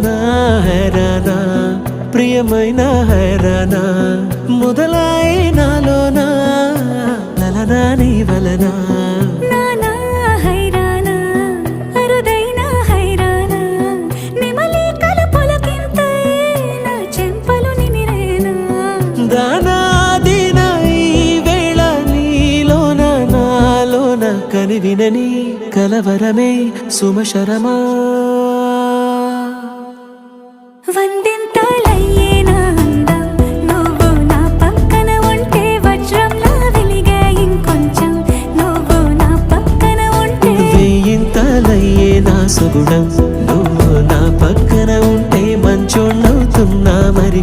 నా హైరానా ప్రియమైన హైరానా మొదలై నాలోనా లలనా నీ వలనా నానా హైరానా అరుదైన హైరానా నిమలి కలుపులకింతై నా చెంపలు నిమిరేనా దానాదిన ఈ వేళ నీలోన నాలోన కనివినని కలవరమే సుమశరమా